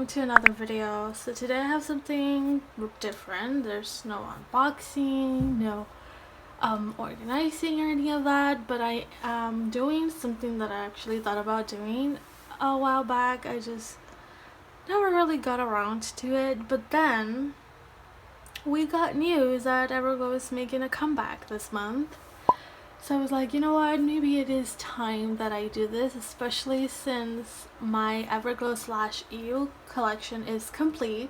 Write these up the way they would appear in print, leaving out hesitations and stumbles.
to another video. So today I have something different. There's no unboxing, no organizing or any of that, but I am doing something that I actually thought about doing a while back. I just never really got around to it, but then we got news that everglow is making a comeback this month. So I was like, you know what, maybe it is time that I do this, especially since my everglow / 𝙁𝙤𝙯 collection is complete.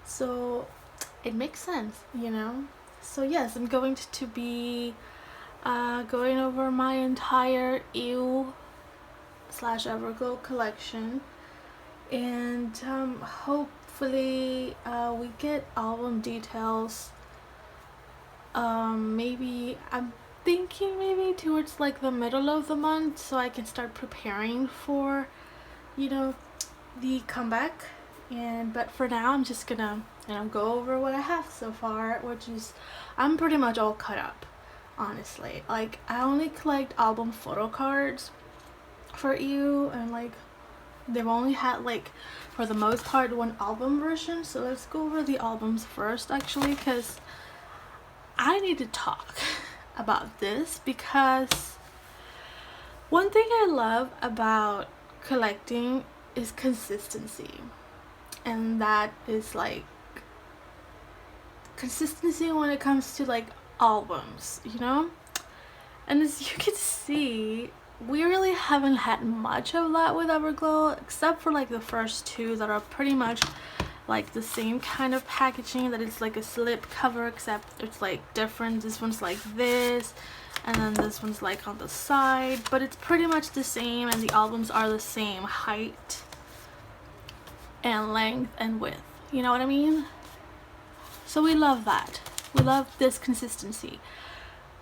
So it makes sense, you know. So yes, I'm going to be going over my entire 𝙁𝙯 / everglow collection, and hopefully we get album details. Maybe I'm thinking maybe towards like the middle of the month, so I can start preparing for, you know, the comeback. But for now I'm just gonna, you know, go over what I have so far, which is I'm pretty much all cut up, honestly. Like, I only collect album photo cards for 𝙁𝙯, and like they've only had, like, for the most part, one album version. So let's go over the albums first, actually, because I need to talk about this, because one thing I love about collecting is consistency, and that is like consistency when it comes to like albums, you know. And as you can see, we really haven't had much of that with everglow, except for like the first two that are pretty much like the same kind of packaging, that it's like a slip cover, except it's like different. This one's like this, and then this one's like on the side, but it's pretty much the same, and the albums are the same height and length and width, you know what I mean? So we love that. We love this consistency.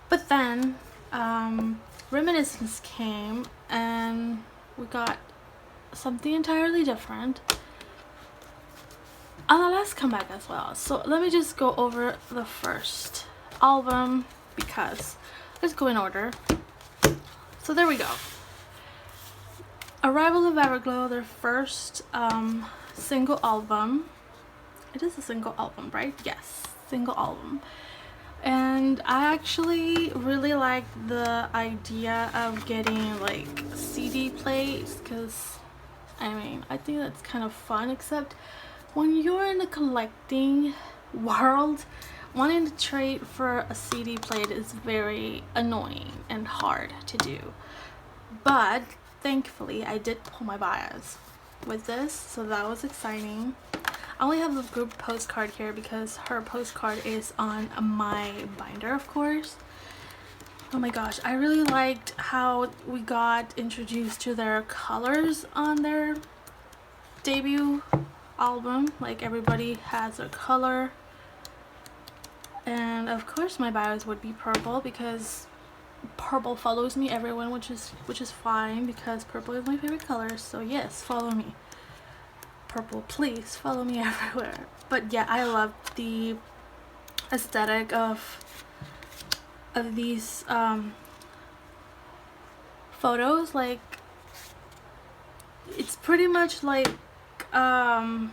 But then Reminiscence came, and we got something entirely different on the last comeback as well. So let me just go over the first album, because let's go in order. So there we go. Arrival of everglow, their first single album. It is a single album, right? Yes, single album. And I actually really like the idea of getting like CD plates, because I mean, I think that's kind of fun, except when you're in the collecting world, wanting to trade for a CD plate is very annoying and hard to do. But thankfully I did pull my bias with this, so that was exciting. I only have the group postcard here because her postcard is on my binder, of course. Oh my gosh, I really liked how we got introduced to their colors on their debut album. Like, everybody has a color, and of course my bios would be purple, because purple follows me everywhere, which is fine, because purple is my favorite color. So yes, follow me, purple, please follow me everywhere. But yeah, I love the aesthetic of these photos. Like, it's pretty much like an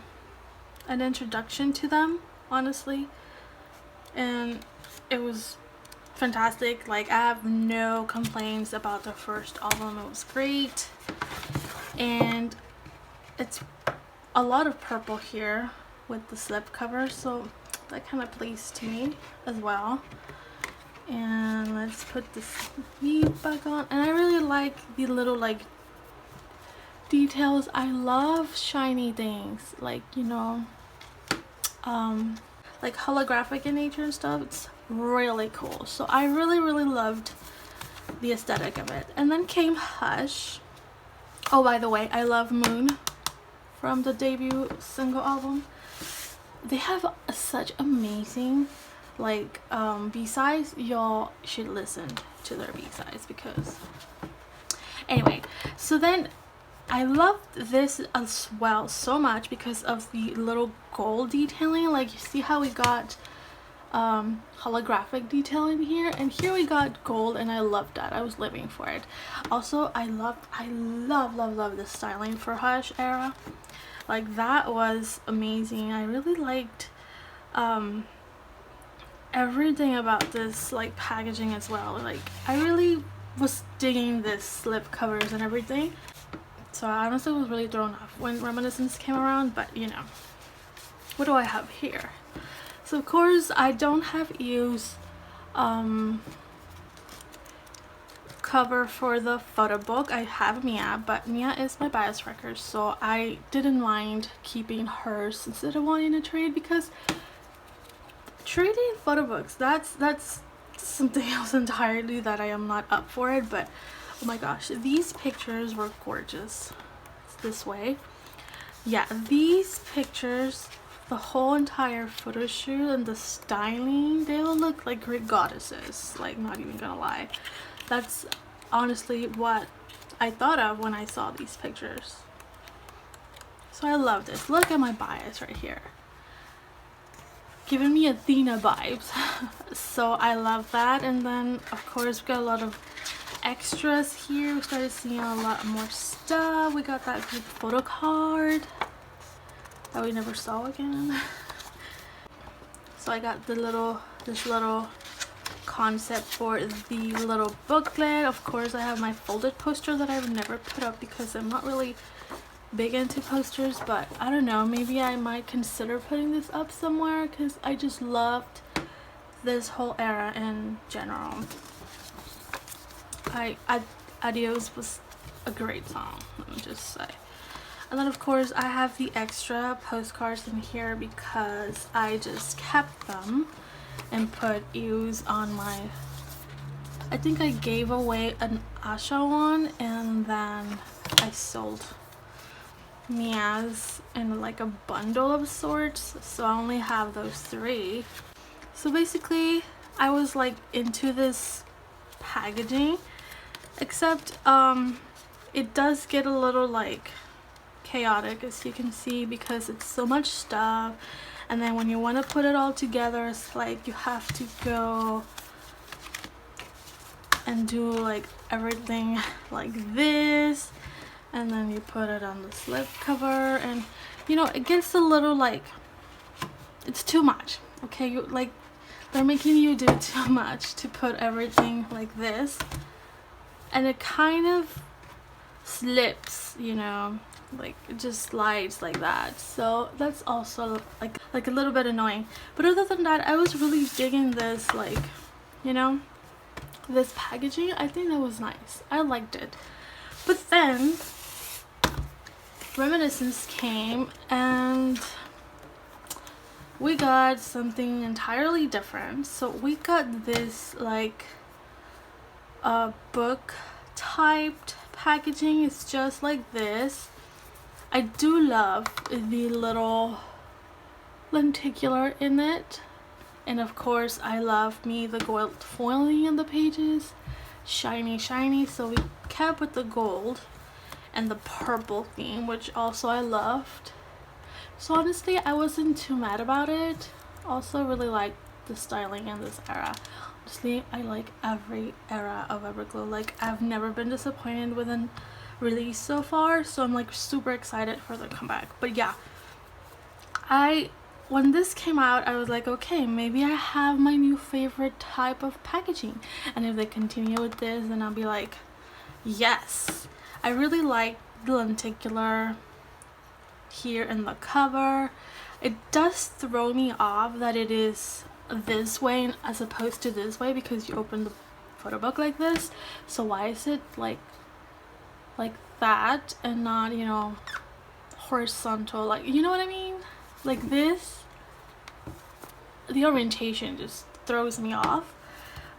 introduction to them, honestly, and it was fantastic. Like, I have no complaints about the first album. It was great, and it's a lot of purple here with the slip cover, so that kind of plays to me as well. And let's put this sleeve back on, and I really like the little like details. I love shiny things, like, you know, like holographic in nature and stuff. It's really cool. So I really loved the aesthetic of it. And then came Hush. Oh, by the way, I love Moon from the debut single album. They have such amazing like B-sides. Y'all should listen to their B-sides, because anyway. So then I loved this as well so much because of the little gold detailing. Like, you see how we got holographic detailing here, and here we got gold, and I loved that. I was living for it. Also, I love the styling for Hush era. Like, that was amazing. I really liked everything about this like packaging as well. Like, I really was digging this slip covers and everything. So I honestly was really thrown off when Reminiscence came around. But you know, what do I have here? So of course I don't have use cover for the photo book. I have Mia, but Mia is my bias record, so I didn't mind keeping hers instead of wanting to trade, because trading photo books, that's something else entirely that I am not up for it. But oh my gosh, these pictures were gorgeous. It's this way. Yeah, these pictures, the whole entire photo shoot and the styling, they all look like Greek goddesses, like, not even gonna lie. That's honestly what I thought of when I saw these pictures. So I love this. Look at my bias right here, giving me Athena vibes. So I love that. And then of course we got a lot of extras here. We started seeing a lot more stuff. We got that group photo card that we never saw again. So I got this little concept for the little booklet. Of course I have my folded poster that I've never put up because I'm not really big into posters, but I don't know, maybe I might consider putting this up somewhere because I just loved this whole era in general. Adios was a great song, let me just say. And then of course I have the extra postcards in here because I just kept them and put use on my, I think I gave away an Asha one and then I sold Mia's in like a bundle of sorts, so I only have those 3. So basically I was like into this packaging, except it does get a little like chaotic, as you can see, because it's so much stuff, and then when you want to put it all together, it's like you have to go and do like everything like this, and then you put it on the slip cover, and you know, it gets a little like, it's too much. Okay, you like, they're making you do too much to put everything like this, and it kind of slips, you know, like it just slides like that. So that's also like a little bit annoying. But other than that, I was really digging this, like, you know, this packaging. I think that was nice. I liked it. But then Reminiscence came and we got something entirely different. So we got this like a book typed packaging. It's just like this. I do love the little lenticular in it, and of course I love me the gold foiling in the pages, shiny shiny. So we kept with the gold and the purple theme, which also I loved. So honestly I wasn't too mad about it. Also really like the styling in this era. Honestly, I like every era of Everglow. Like, I've never been disappointed with an release so far, so I'm like super excited for the comeback. But yeah, when this came out, I was like, okay, maybe I have my new favorite type of packaging, and if they continue with this, then I'll be like, yes. I really like the lenticular here in the cover. It does throw me off that it is this way as opposed to this way, because you open the photo book like this. So why is it like that and not, you know, horizontal, like, you know what I mean, like this? The orientation just throws me off.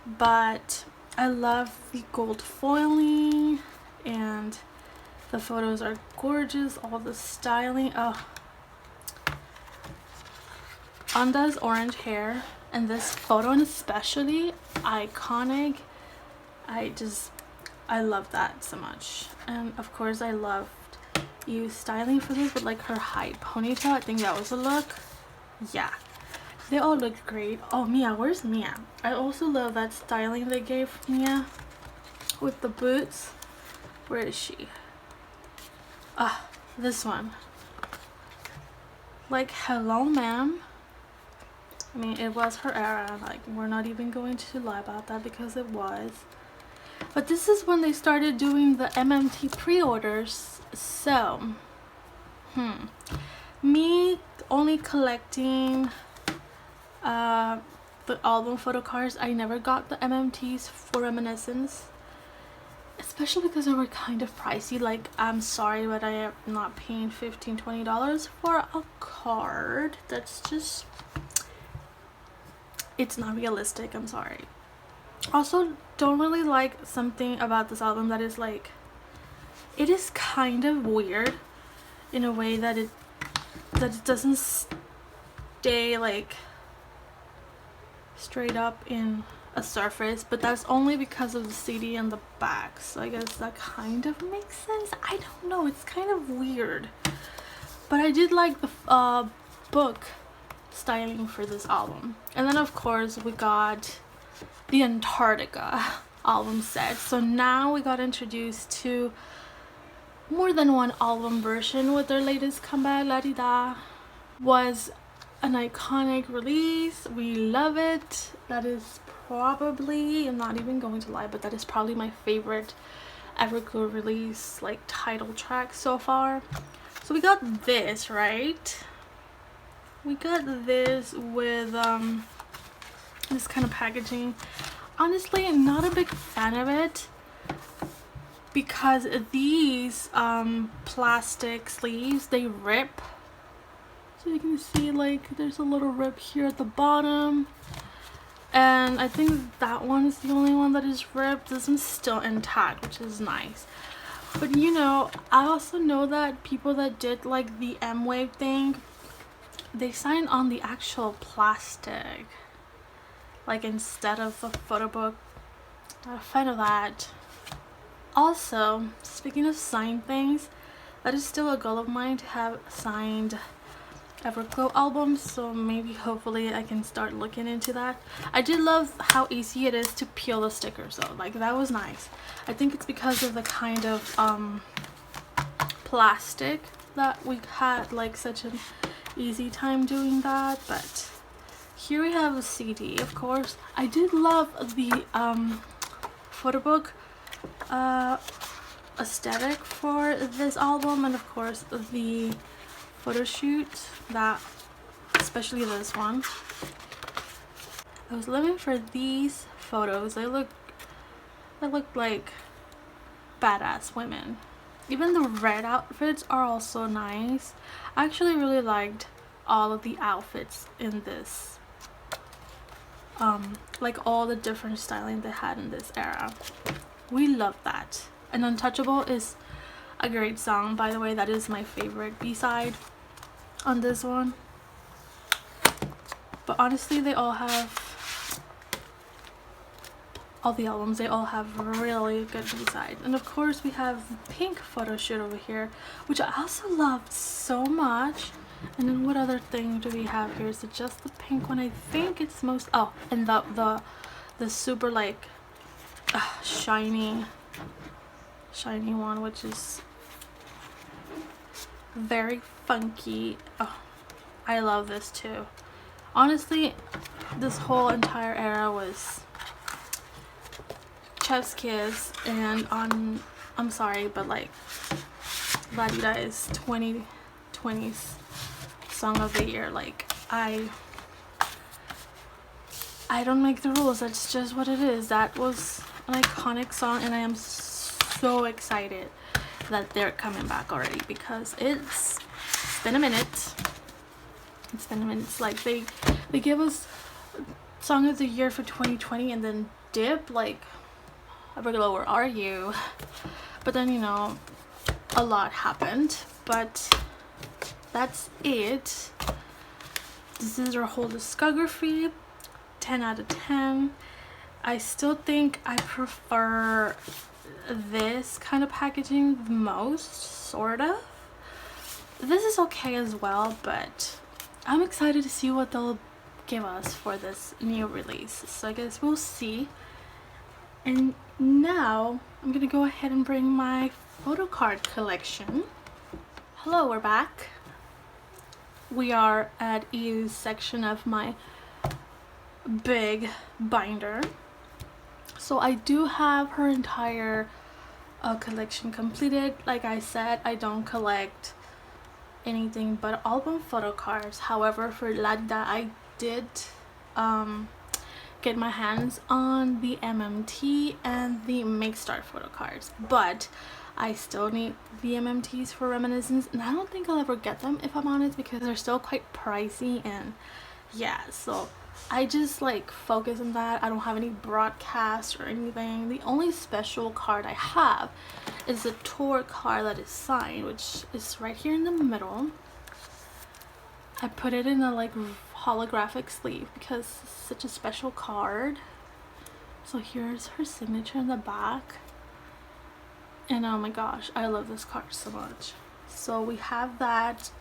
But I love the gold foiling and the photos are gorgeous. All the styling, oh, Anda's orange hair and this photo, and especially iconic. I love that so much. And of course I loved you styling for this with like her high ponytail. I think that was a look. Yeah, they all looked great. Oh, Mia, where's Mia? I also love that styling they gave Mia with the boots. Where is she? Ah, this one. like, hello ma'am. I mean, it was her era, like, we're not even going to lie about that because it was. But this is when they started doing the MMT pre-orders. So me only collecting the album photo cards, I never got the MMTs for Reminiscence, especially because they were kind of pricey. Like, I'm sorry, but I am not paying $15-20 for a card. That's just, it's not realistic. I'm sorry. Also, don't really like something about this album that is like, it is kind of weird in a way that it doesn't stay like straight up in a surface, but that's only because of the CD and the back, so I guess that kind of makes sense. I don't know, it's kind of weird, but I did like the book styling for this album. And then of course we got the Antarctica album set, so now we got introduced to more than one album version with their latest comeback. Laridah was an iconic release. We love it. That is probably, I'm not even going to lie, but that is probably my favorite everglow release, like, title track so far. So we got this, right? We got this with this kind of packaging. Honestly, I'm not a big fan of it because these plastic sleeves, they rip. So you can see, like, there's a little rip here at the bottom, and I think that one is the only one that is ripped. This one's still intact, which is nice. But you know, I also know that people that did like the M-Wave thing, they signed on the actual plastic, like, instead of the photo book. Not a fan of that. Also, speaking of signed things, that is still a goal of mine to have signed everglow albums, so maybe hopefully I can start looking into that. I did love how easy it is to peel the stickers though, like, that was nice. I think it's because of the kind of plastic that we had like such an easy time doing that. But here we have a CD, of course. I did love the photo book aesthetic for this album, and of course the photo shoot, that, especially this one. I was living for these photos. They look like badass women. Even the red outfits are also nice. I actually really liked all of the outfits in this, like all the different styling they had in this era. We love that. And Untouchable is a great song, by the way. That is my favorite B-side on this one. But honestly, they all have, all the albums, they all have really good B-sides. And of course we have Pink photo shoot over here, which I also loved so much. And then what other thing do we have here? Is it just the pink one? I think it's most, oh, and the super like shiny one, which is very funky. Oh, I love this too. Honestly, this whole entire era was chef's kiss. And I'm sorry, but like, Laridah is 2020's song of the year. Like, I don't make the rules, that's just what it is. That was an iconic song, and I am so excited that they're coming back already, because it's been a minute. It's been a minute. It's like they give us song of the year for 2020 and then dip, like, everglow, where are you? But then, you know, a lot happened, but that's it. This is our whole discography. 10 out of 10. I still think I prefer this kind of packaging the most, sort of. This is okay as well, but I'm excited to see what they'll give us for this new release. So I guess we'll see. And now I'm gonna go ahead and bring my photo card collection. Hello, we're back. we are at EU's section of my big binder. So I do have her entire collection completed. Like I said, I don't collect anything but album photo cards. However, for Laridah, I did get my hands on the MMT and the Make Star photo cards, but I still need the MMTs for Reminiscence, and I don't think I'll ever get them, if I'm honest, because they're still quite pricey. And yeah, so I just like focus on that. I don't have any broadcast or anything. The only special card I have is a tour card that is signed, which is right here in the middle. I put it in a like holographic sleeve because it's such a special card. So here's her signature in the back, and oh my gosh, I love this card so much. So we have that,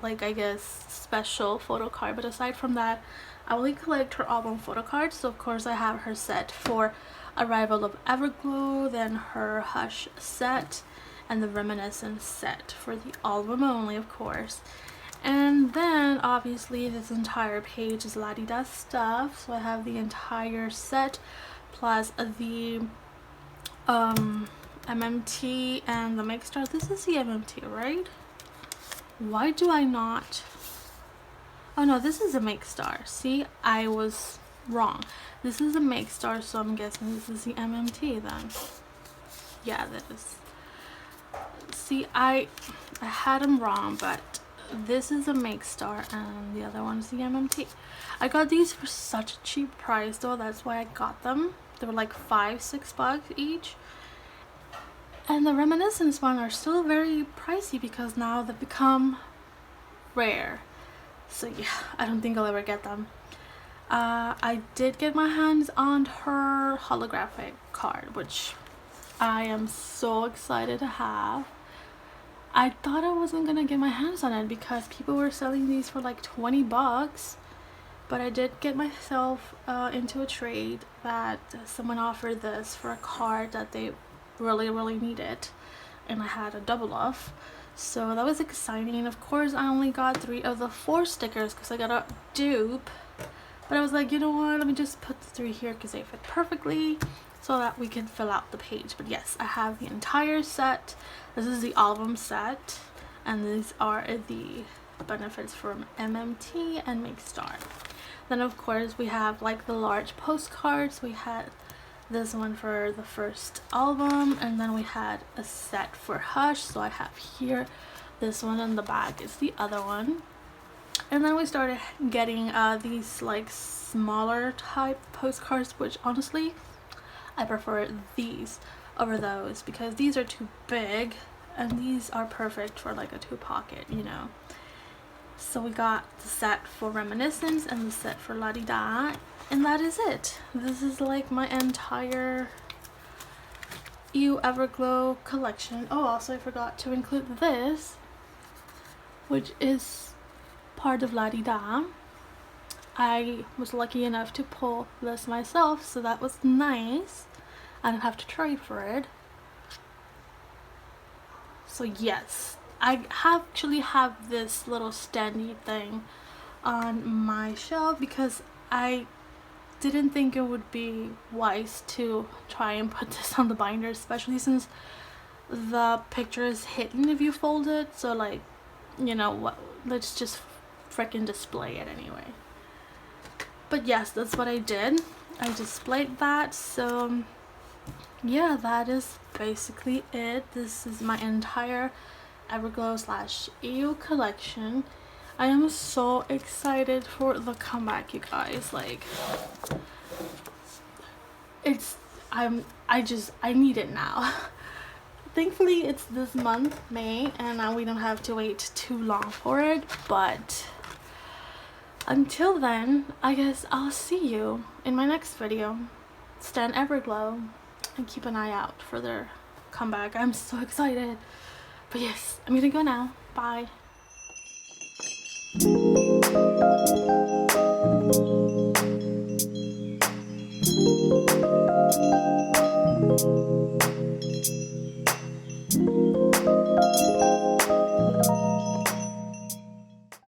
like, I guess special photo card, but aside from that, I only collect her album photo cards. So of course I have her set for Arrival of Everglow, then her Hush set, and the Reminiscence set for the album only, of course. And then obviously this entire page is Laridah stuff, so I have the entire set plus the MMT and the Make Star. This is the MMT, right? Why do I not? Oh no, this is a Make Star. See, I was wrong. This is a Make Star, so I'm guessing this is the MMT then. Yeah, that is. See, I had them wrong, but this is a Make Star and the other one is the MMT. I got these for such a cheap price though, that's why I got them. They were like $5-6 each. And the Reminiscence one are still very pricey because now they've become rare. So yeah, I don't think I'll ever get them. I did get my hands on her holographic card, which I am so excited to have. I thought I wasn't gonna get my hands on it because people were selling these for like $20, but I did get myself into a trade that someone offered this for a card that they really needed, and I had a double off, so that was exciting. Of course, I only got 3 of the 4 stickers because I got a dupe, but I was like, you know what, let me just put the 3 here because they fit perfectly so that we can fill out the page. But yes, I have the entire set. This is the album set, and these are the benefits from MMT and Make Star. Then of course we have like the large postcards. We had this one for the first album, and then we had a set for Hush, so I have here this one, and the back is the other one. And then we started getting these like smaller type postcards, which honestly I prefer these over those because these are too big and these are perfect for like a 2-pocket, you know. So we got the set for Reminiscence and the set for Laridah, and that is it. This is like my entire EU Everglow collection. Oh, also I forgot to include this, which is part of Laridah. I was lucky enough to pull this myself, so that was nice. I didn't have to trade for it. So yes, I actually have this little standy thing on my shelf because I didn't think it would be wise to try and put this on the binder, especially since the picture is hidden if you fold it. So like, you know what, let's just freaking display it anyway. But yes, that's what I did. I displayed that. So yeah, that is basically it. This is my entire Everglow / EU collection. I am so excited for the comeback, you guys. Like, I need it now. Thankfully it's this month, May, and now we don't have to wait too long for it, but until then, I guess I'll see you in my next video. Stan Everglow, and keep an eye out for their comeback. I'm so excited. But yes, I'm gonna go now. Bye.